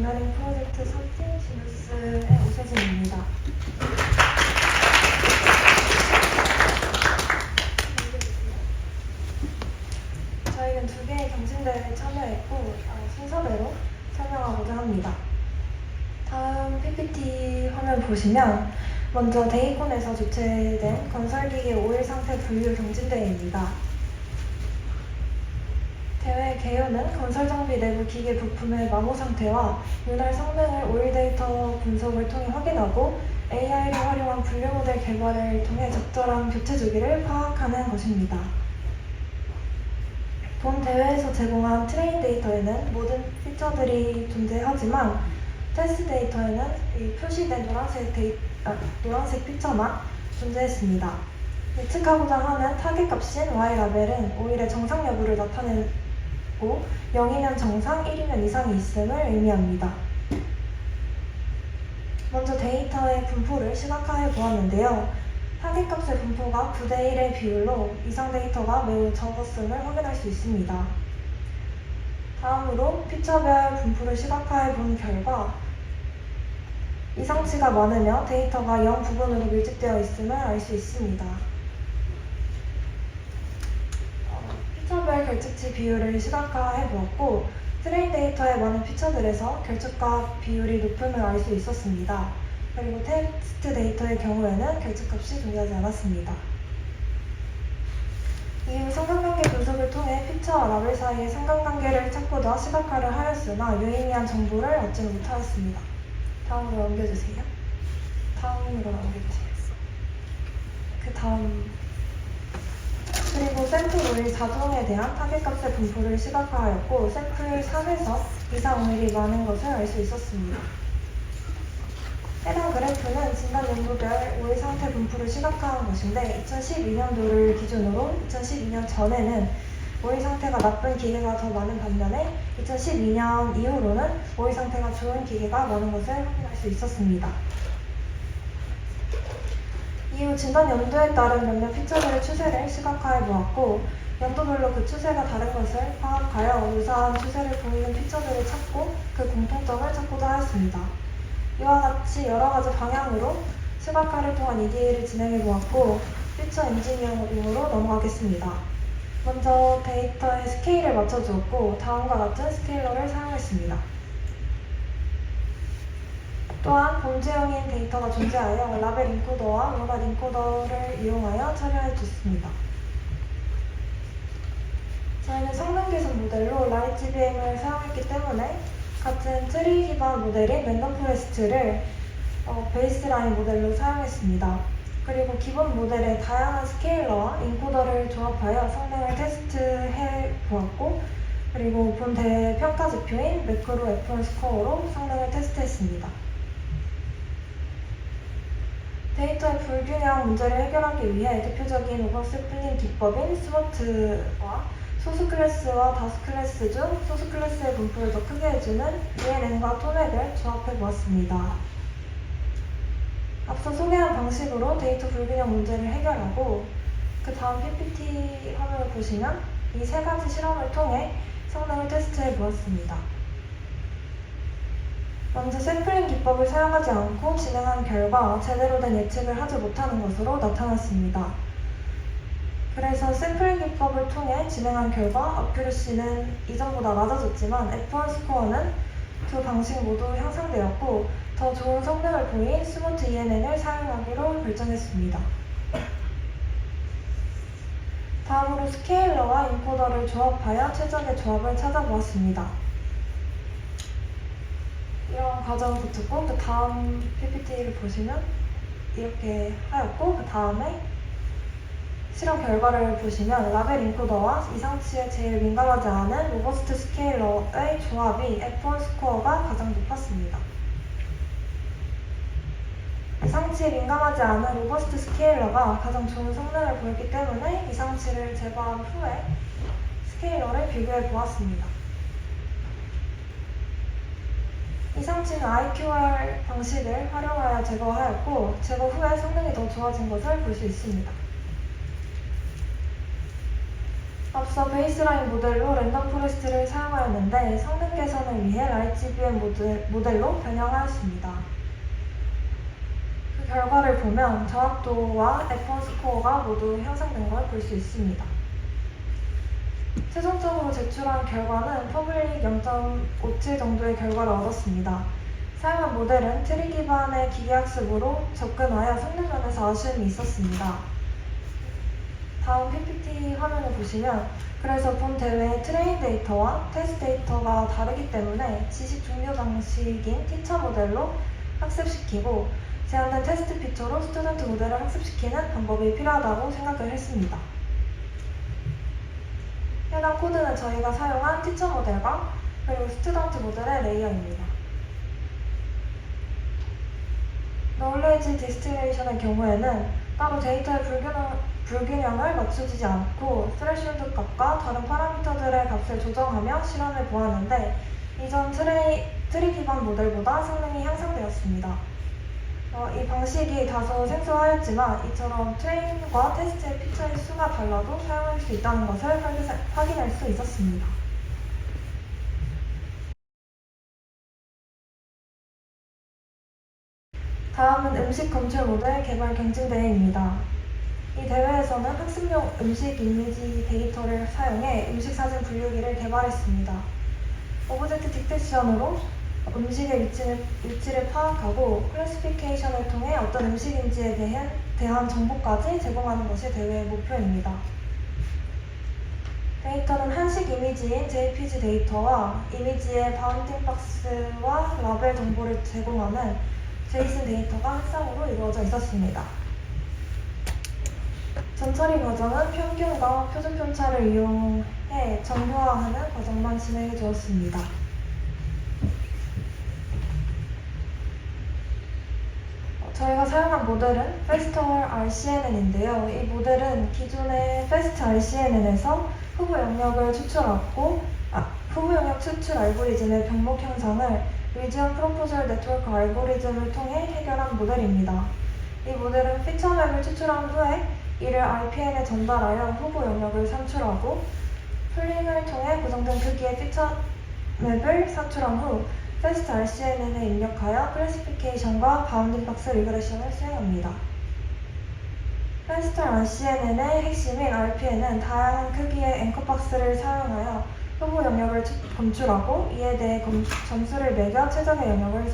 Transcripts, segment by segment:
딥러닝 프로젝트 3팀 지누스의 오세진입니다. 저희는 2개의 경진대회에 참여했고 순서대로 설명하고자 합니다. 다음 PPT 화면 보시면 먼저 데이콘에서 주최된 건설기계 오일 상태 분류 경진대회입니다. 대회 개요는 건설장비 내부 기계 부품의 마모 상태와 윤활 성능을 오일 데이터 분석을 통해 확인하고 AI를 활용한 분류 모델 개발을 통해 적절한 교체 주기를 파악하는 것입니다. 본 대회에서 제공한 트레인 데이터에는 모든 피처들이 존재하지만 테스트 데이터에는 이 표시된 노란색 피처만 존재했습니다. 예측하고자 하는 타겟 값인 Y라벨은 오일의 정상 여부를 나타내고 0이면 정상, 1이면 이상이 있음을 의미합니다. 먼저 데이터의 분포를 시각화해 보았는데요. 타겟 값의 분포가 9대1의 비율로 이상 데이터가 매우 적었음을 확인할 수 있습니다. 다음으로 피처별 분포를 시각화해 본 결과 이상치가 많으며 데이터가 0 부분으로 밀집되어 있음을 알 수 있습니다. 피처별 결측치 비율을 시각화해 보았고 트레인 데이터에 많은 피처들에서 결측값 비율이 높음을 알 수 있었습니다. 그리고 테스트 데이터의 경우에는 결측값이 존재하지 않았습니다. 이후 상관관계 분석을 통해 피처와 라벨 사이의 상관관계를 찾고자 시각화를 하였으나 유의미한 정보를 얻지는 못하였습니다. 다음으로 넘겨주세요. 다음으로 넘겨주세요. 그 다음 그리고 샘플 오일 자동에 대한 타겟값의 분포를 시각화하였고 샘플 3에서 이상 오일이 많은 것을 알 수 있었습니다. 해당 그래프는 진단 연도별 오일 상태 분포를 시각화한 것인데 2012년도를 기준으로 2012년 전에는 오일 상태가 나쁜 기계가 더 많은 반면에 2012년 이후로는 오일 상태가 좋은 기계가 많은 것을 확인할 수 있었습니다. 이후 진단 연도에 따른 몇몇 피처들의 추세를 시각화해 보았고 연도별로 그 추세가 다른 것을 파악하여 유사한 추세를 보이는 피처들을 찾고 그 공통점을 찾고자 하였습니다. 이와 같이 여러 가지 방향으로 시각화를 통한 EDA를 진행해 보았고 피처 엔지니어링으로 넘어가겠습니다. 먼저 데이터의 스케일을 맞춰주었고 다음과 같은 스케일러를 사용했습니다. 또한 범죄형인 데이터가 존재하여 라벨 인코더와 로갓 인코더를 이용하여 처리해 줬습니다. 저희는 성능 개선 모델로 라이트비엠을 사용했기 때문에 같은 트리 기반 모델인 랜덤 포레스트를 베이스라인 모델로 사용했습니다. 그리고 기본 모델의 다양한 스케일러와 인코더를 조합하여 성능을 테스트해 보았고 그리고 본 대회 평가 지표인 매크로 F1 스코어로 성능을 테스트했습니다. 데이터의 불균형 문제를 해결하기 위해 대표적인 오버스플링 기법인 스워트와 소수 클래스와 다수 클래스 중 소수 클래스의 분포를 더 크게 해주는 ENN과 토맥을 조합해 보았습니다. 앞서 소개한 방식으로 데이터 불균형 문제를 해결하고 그 다음 PPT 화면을 보시면 이 3가지 실험을 통해 성능을 테스트해 보았습니다. 먼저 샘플링 기법을 사용하지 않고 진행한 결과 제대로 된 예측을 하지 못하는 것으로 나타났습니다. 그래서 샘플링 기법을 통해 진행한 결과 어큐러시는 이전보다 낮아졌지만 F1 스코어는 두 방식 모두 향상되었고 더 좋은 성능을 보인 스모트 ENN을 사용하기로 결정했습니다. 다음으로 스케일러와 인코더를 조합하여 최적의 조합을 찾아보았습니다. 이런 과정을 거쳤고 그 다음 PPT를 보시면 이렇게 하였고 그 다음에 실험 결과를 보시면 라벨 인코더와 이상치에 제일 민감하지 않은 로버스트 스케일러의 조합이 F1 스코어가 가장 높았습니다. 이상치에 민감하지 않은 로버스트 스케일러가 가장 좋은 성능을 보였기 때문에 이상치를 제거한 후에 스케일러를 비교해 보았습니다. 이상치는 IQR 방식을 활용하여 제거하였고 제거 후에 성능이 더 좋아진 것을 볼 수 있습니다. 앞서 베이스라인 모델로 랜덤 포레스트를 사용하였는데 성능 개선을 위해 라이트GBM 모델로 변형하였습니다. 그 결과를 보면 정확도와 F1 스코어가 모두 향상된 걸 볼 수 있습니다. 최종적으로 제출한 결과는 퍼블릭 0.57 정도의 결과를 얻었습니다. 사용한 모델은 트리 기반의 기계학습으로 접근하여 성능 면에서 아쉬움이 있었습니다. 다음 PPT 화면을 보시면 그래서 본 대회의 트레인 데이터와 테스트 데이터가 다르기 때문에 지식 종료 방식인 티처 모델로 학습시키고 제한된 테스트 피처로 스튜던트 모델을 학습시키는 방법이 필요하다고 생각을 했습니다. 해당 코드는 저희가 사용한 티처 모델과 그리고 스튜던트 모델의 레이어입니다. 노울레지 디스틸레이션의 경우에는 따로 데이터의 불균형을 맞춰주지 않고 스레시홀드 값과 다른 파라미터들의 값을 조정하며 실험해 보았는데 이전 트리 기반 모델보다 성능이 향상되었습니다. 이 방식이 다소 생소하였지만 이처럼 트레인과 테스트의 피처의 수가 달라도 사용할 수 있다는 것을 확인할 수 있었습니다. 다음은 음식 검출 모델 개발 경쟁 대회입니다. 이 대회에서는 학습용 음식 이미지 데이터를 사용해 음식 사진 분류기를 개발했습니다. 오브젝트 딕텍션으로 음식의 위치를 파악하고 클래시피케이션을 통해 어떤 음식인지에 대한 정보까지 제공하는 것이 대회의 목표입니다. 데이터는 한식 이미지인 JPG 데이터와 이미지의 바운딩 박스와 라벨 정보를 제공하는 제이슨 데이터가 한 쌍으로 이루어져 있었습니다. 전처리 과정은 평균과 표준 편차를 이용해 정교화하는 과정만 진행해 주었습니다. 저희가 사용한 모델은 Faster RCNN인데요. 이 모델은 기존의 Fast RCNN에서 후보 영역 추출 알고리즘의 병목 형상을 Region Proposal Network 알고리즘을 통해 해결한 모델입니다. 이 모델은 피처맵을 추출한 후에 이를 RPN에 전달하여 후보 영역을 산출하고 풀링을 통해 고정된 크기의 피처맵을 산출한 후 Fast RCNN에 입력하여 클래시피케이션과 바운딩 박스 리그레션을 수행합니다. Fast RCNN의 핵심인 RPN은 다양한 크기의 앵커 박스를 사용하여 후보 영역을 검출하고 이에 대해 점수를 매겨 최적의 영역을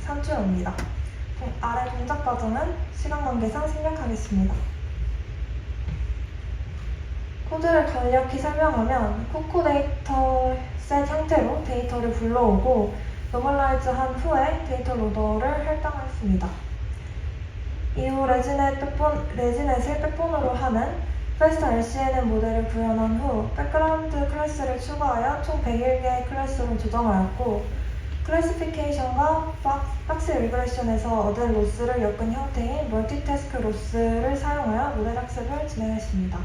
산출합니다. 아래 동작 과정은 시간 관계상 생략하겠습니다. 코드를 간략히 설명하면 코코 데이터 셋 형태로 데이터를 불러오고 노멀라이즈 한 후에 데이터 로더를 할당했습니다. 이후 레지넷을 백본으로 하는 Fast RCNN 모델을 구현한 후 백그라운드 클래스를 추가하여 총 101개의 클래스로 조정하였고 클래시피케이션과 박스 리그레션에서 얻은 로스를 엮은 형태인 멀티태스크 로스를 사용하여 모델 학습을 진행했습니다.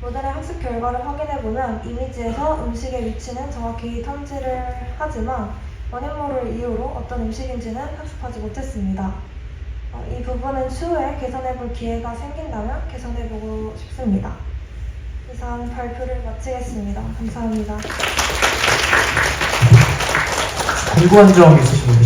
모델의 학습 결과를 확인해보면 이미지에서 음식의 위치는 정확히 탐지를 하지만 원인 모를 이유로 어떤 음식인지는 학습하지 못했습니다. 이 부분은 추후에 개선해볼 기회가 생긴다면 개선해보고 싶습니다. 이상 발표를 마치겠습니다. 감사합니다. 궁금한 점 있으신가요?